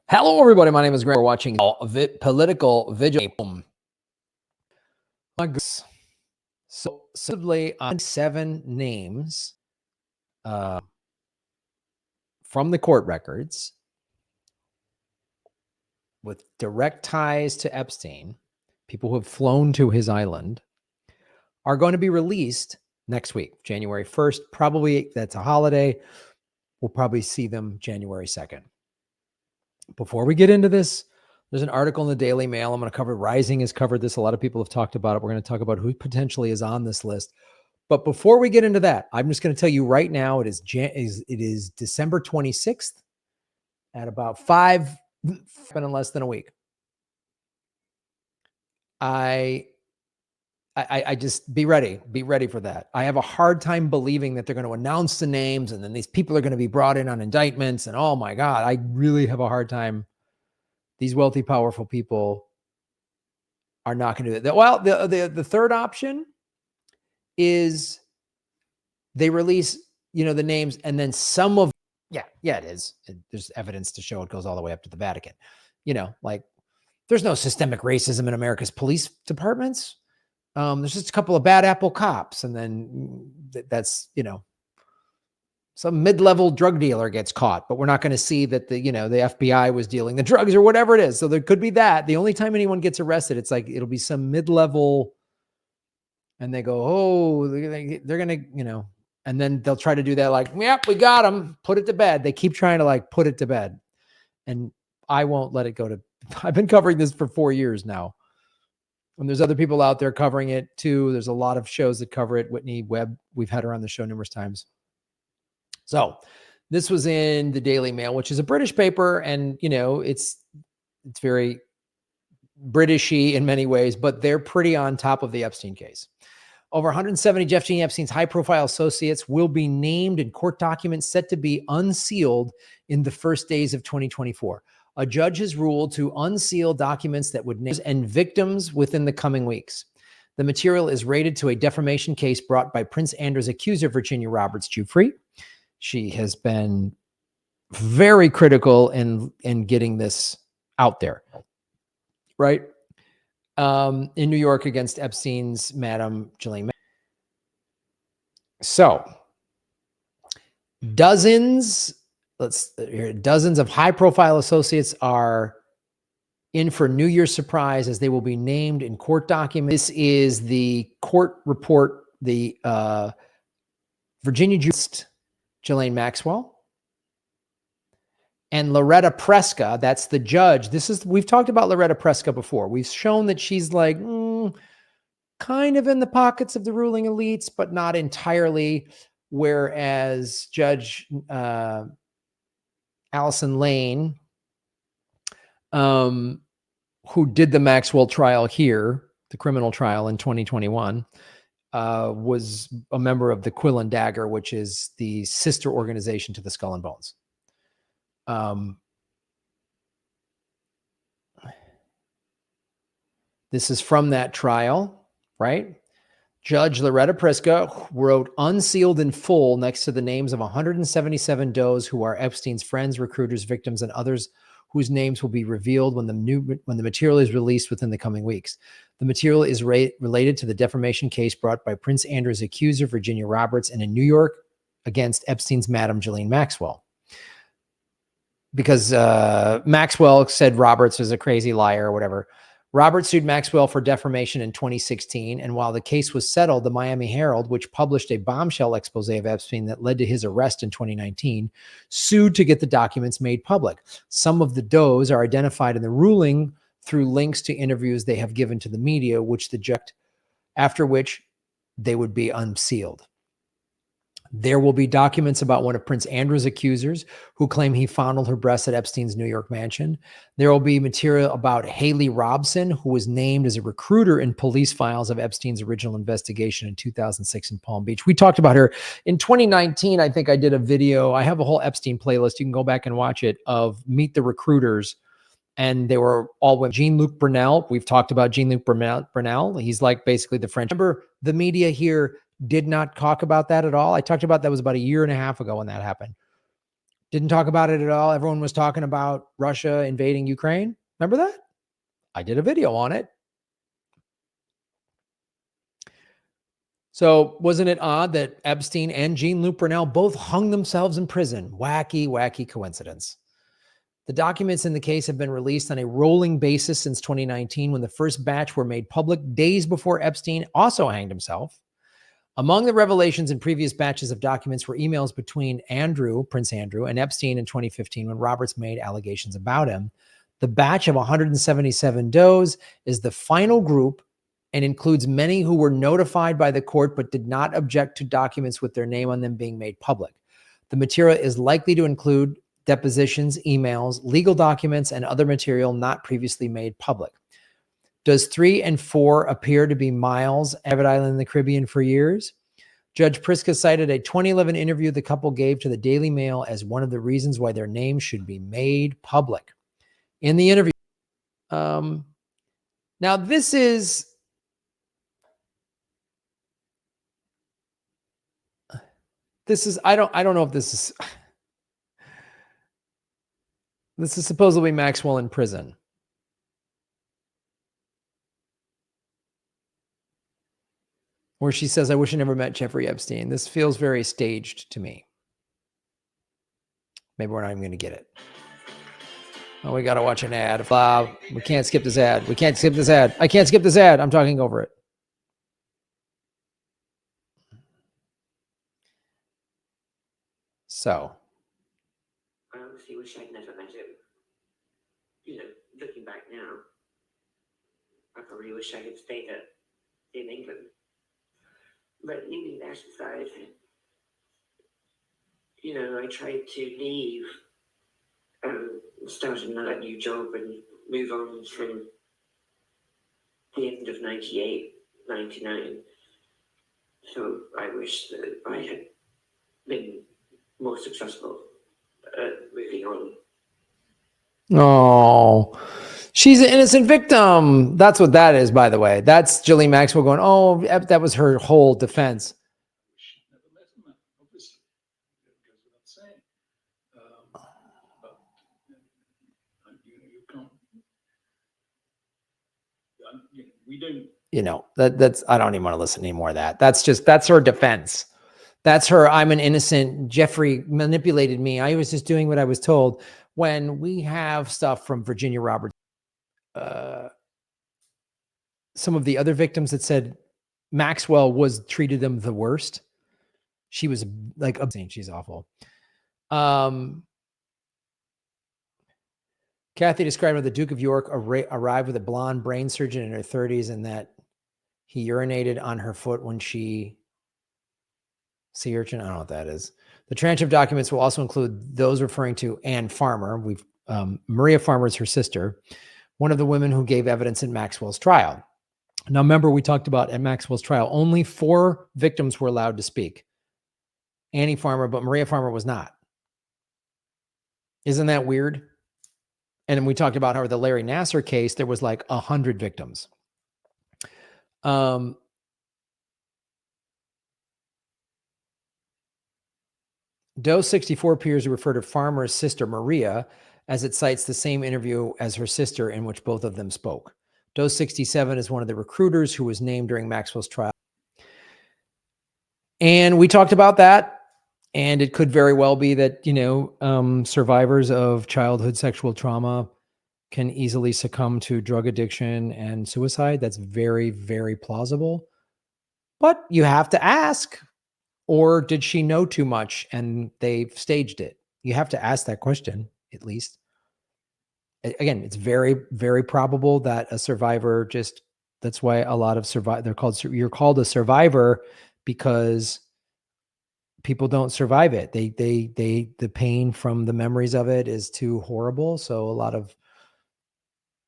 Hello, everybody. My name is Graham. We're watching Political Vigil. So, supposedly, on 7 names from the court records with direct ties to Epstein, people who have flown to his island, are going to be released next week, January 1st. Probably that's a holiday. We'll probably see them January 2nd. Before we get into this, there's an article in the Daily Mail. I'm going to cover. Rising has covered this. A lot of people have talked about it. We're going to talk about who potentially is on this list. But before we get into that, I'm just going to tell you right now, it is December 26th at about 5, in less than a week. I just be ready for that. I have a hard time believing that they're going to announce the names and then these people are going to be brought in on indictments. And oh my God, I really have a hard time. These wealthy, powerful people are not going to do that. Well, the third option is they release, the names, and then some of, it is. There's evidence to show it goes all the way up to the Vatican. Like there's no systemic racism in America's police departments. There's just a couple of bad apple cops, and then that's, some mid-level drug dealer gets caught, but we're not going to see that the FBI was dealing the drugs or whatever it is. So there could be that. The only time anyone gets arrested, it's like, it'll be some mid-level and they go, oh, they're going to, and then they'll try to do that. Like, yep, we got them, put it to bed. They keep trying to put it to bed, and I won't let it go to, I've been covering this for 4 years now. And there's other people out there covering it too. There's a lot of shows that cover it. Whitney Webb, we've had her on the show numerous times. So this was in the Daily Mail, which is a British paper. And, it's very Britishy in many ways, but they're pretty on top of the Epstein case. Over 170 Jeffrey Epstein's high-profile associates will be named in court documents set to be unsealed in the first days of 2024. A judge has ruled to unseal documents that would name and victims within the coming weeks. The material is related to a defamation case brought by Prince Andrew's accuser, Virginia Roberts Giuffre. She has been very critical in getting this out there, right? In New York against Epstein's Madam Ghislaine. So, dozens of high-profile associates are in for New Year's surprise as they will be named in court documents. This is the court report, the Virginia jurist Ghislaine Maxwell and Loretta Preska. That's the judge. We've talked about Loretta Preska before. We've shown that she's like kind of in the pockets of the ruling elites, but not entirely. Whereas Judge Allison Lane, who did the Maxwell trial here, the criminal trial in 2021, was a member of the Quill and Dagger, which is the sister organization to the Skull and Bones. This is from that trial, right? Judge Loretta Preska wrote unsealed in full next to the names of 177 does who are Epstein's friends, recruiters, victims, and others whose names will be revealed when the material is released within the coming weeks. The material is related to the defamation case brought by Prince Andrew's accuser, Virginia Roberts, and in New York against Epstein's Madam Ghislaine Maxwell. Because Maxwell said Roberts was a crazy liar or whatever. Roberts sued Maxwell for defamation in 2016, and while the case was settled, the Miami Herald, which published a bombshell expose of Epstein that led to his arrest in 2019, sued to get the documents made public. Some of the does are identified in the ruling through links to interviews they have given to the media, after which they would be unsealed. There will be documents about one of Prince Andrew's accusers who claim he fondled her breasts at Epstein's New York mansion. There will be material about Haley Robson, who was named as a recruiter in police files of Epstein's original investigation in 2006 in Palm Beach. We talked about her in 2019. I think I did a video. I have a whole Epstein playlist. You can go back and watch it, of Meet the Recruiters. And they were all women. Jean-Luc Brunel. We've talked about Jean-Luc Brunel. He's like basically the French. Remember, the media here did not talk about that at all. I talked about that was about a year and a half ago when that happened. Didn't talk about it at all. Everyone was talking about Russia invading Ukraine. Remember that? I did a video on it. So wasn't it odd that Epstein and Jean-Luc Brunel both hung themselves in prison? Wacky, wacky coincidence. The documents in the case have been released on a rolling basis since 2019, when the first batch were made public days before Epstein also hanged himself. Among the revelations in previous batches of documents were emails between Prince Andrew, and Epstein in 2015, when Roberts made allegations about him. The batch of 177 does is the final group and includes many who were notified by the court but did not object to documents with their name on them being made public. The material is likely to include depositions, emails, legal documents, and other material not previously made public. Does 3 and 4 appear to be Miles, Abbott Island in the Caribbean for years? Judge Priska cited a 2011 interview the couple gave to the Daily Mail as one of the reasons why their names should be made public. In the interview, now this is I don't know if this is supposedly Maxwell in prison. Where she says, I wish I never met Jeffrey Epstein. This feels very staged to me. Maybe we're not even going to get it. Oh, we got to watch an ad. We can't skip this ad. We can't skip this ad. I can't skip this ad. I'm talking over it. So. I honestly wish I'd never met him. You know, looking back now, I probably wish I had stayed in England. But leaving that aside, you know, I tried to leave, start another new job and move on from the end of 98, 99. So I wish that I had been more successful at moving on. Oh, she's an innocent victim. That's what that is, by the way. That's Ghislaine Maxwell going, oh, that was her whole defense. She never met him, obviously. It goes without saying. But you can't. We don't. You know, that's, I don't even want to listen anymore to that. That's her defense. That's her, I'm an innocent, Jeffrey manipulated me. I was just doing what I was told. When we have stuff from Virginia Roberts, some of the other victims that said Maxwell treated them the worst. She was like, she's awful. Kathy described how the Duke of York arrived with a blonde brain surgeon in her 30s and that he urinated on her foot when she... Sea urchin, I don't know what that is. The tranche of documents will also include those referring to Ann Farmer. Maria Farmer is her sister, one of the women who gave evidence in Maxwell's trial. Now, remember, we talked about at Maxwell's trial, only 4 victims were allowed to speak. Annie Farmer, but Maria Farmer was not. Isn't that weird? And then we talked about how with the Larry Nassar case, there was like 100 victims. Doe 64 appears to refer to Farmer's sister, Maria, as it cites the same interview as her sister in which both of them spoke. Doe 67 is one of the recruiters who was named during Maxwell's trial. And we talked about that. And it could very well be that, you know, survivors of childhood sexual trauma can easily succumb to drug addiction and suicide. That's very, very plausible. But you have to ask. Or did she know too much and they've staged it? You have to ask that question, at least. Again, it's very, very probable that a survivor that's why a lot of you're called a survivor because people don't survive it. The pain from the memories of it is too horrible. So a lot of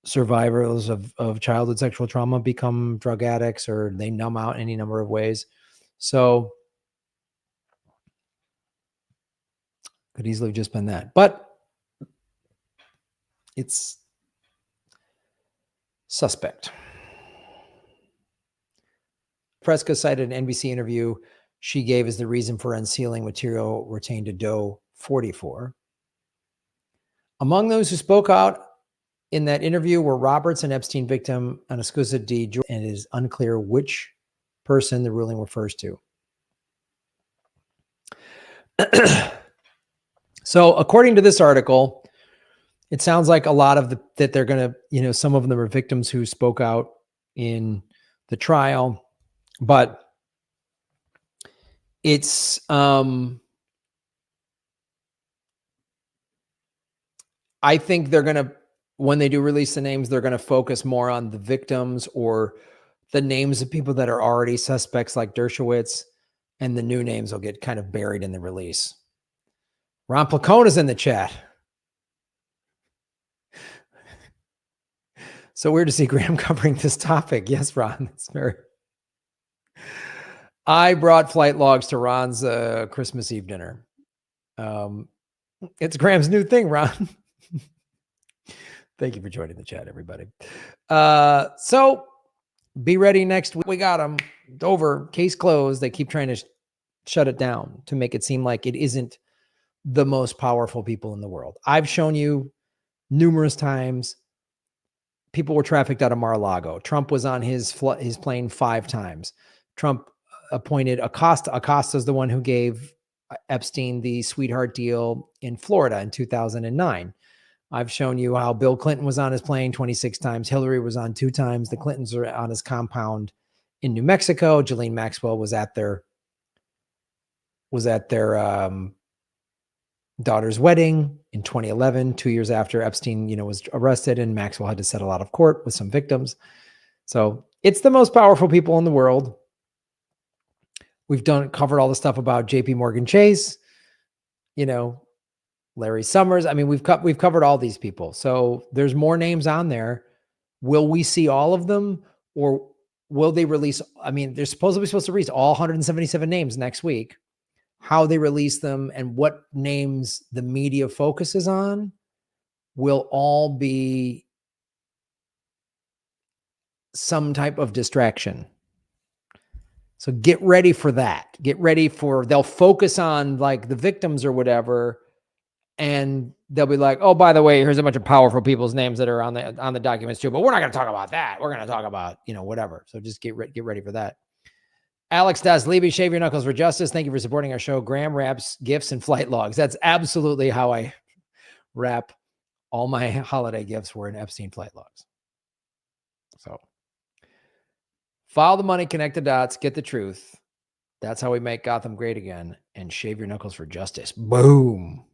survivors of childhood sexual trauma become drug addicts or they numb out any number of ways. So could easily have just been that, but it's suspect. Preska cited an NBC interview she gave as the reason for unsealing material retained to Doe 44. Among those who spoke out in that interview were Roberts, an Epstein victim, and Escusa D. And it is unclear which person the ruling refers to. So according to this article, it sounds like a lot of that they're going to, some of them are victims who spoke out in the trial, but it's, I think they're going to, when they do release the names, they're going to focus more on the victims or the names of people that are already suspects like Dershowitz, and the new names will get kind of buried in the release. Ron Placone is in the chat. So weird to see Graham covering this topic. Yes, Ron. It's very. I brought flight logs to Ron's Christmas Eve dinner. It's Graham's new thing, Ron. Thank you for joining the chat, everybody. So be ready next week. We got them. Over. Case closed. They keep trying to shut it down to make it seem like it isn't the most powerful people in the world. I've shown you numerous times people were trafficked out of Mar-a-Lago. Trump was on his plane 5 times. Trump appointed Acosta. Acosta's the one who gave Epstein the sweetheart deal in Florida in 2009. I've shown you how Bill Clinton was on his plane 26 times. Hillary was on 2 times. The Clintons are on his compound in New Mexico. Ghislaine Maxwell was at their daughter's wedding in 2011, 2 years after Epstein, was arrested, and Maxwell had to settle out of court with some victims. So it's the most powerful people in the world. We've covered all the stuff about JP Morgan Chase, Larry Summers. I mean, we've covered all these people. So there's more names on there. Will we see all of them, or will they release? I mean, they're supposed to release all 177 names next week. How they release them and what names the media focuses on will all be some type of distraction. So get ready for that. They'll focus on like the victims or whatever, and they'll be like, oh, by the way, here's a bunch of powerful people's names that are on the documents too, but we're not going to talk about that. We're going to talk about, whatever. So just get ready for that. Alex Levy, shave your knuckles for justice. Thank you for supporting our show. Graham wraps gifts and flight logs. That's absolutely how I wrap all my holiday gifts, were in Epstein flight logs. So follow the money, connect the dots, get the truth. That's how we make Gotham great again. And shave your knuckles for justice. Boom.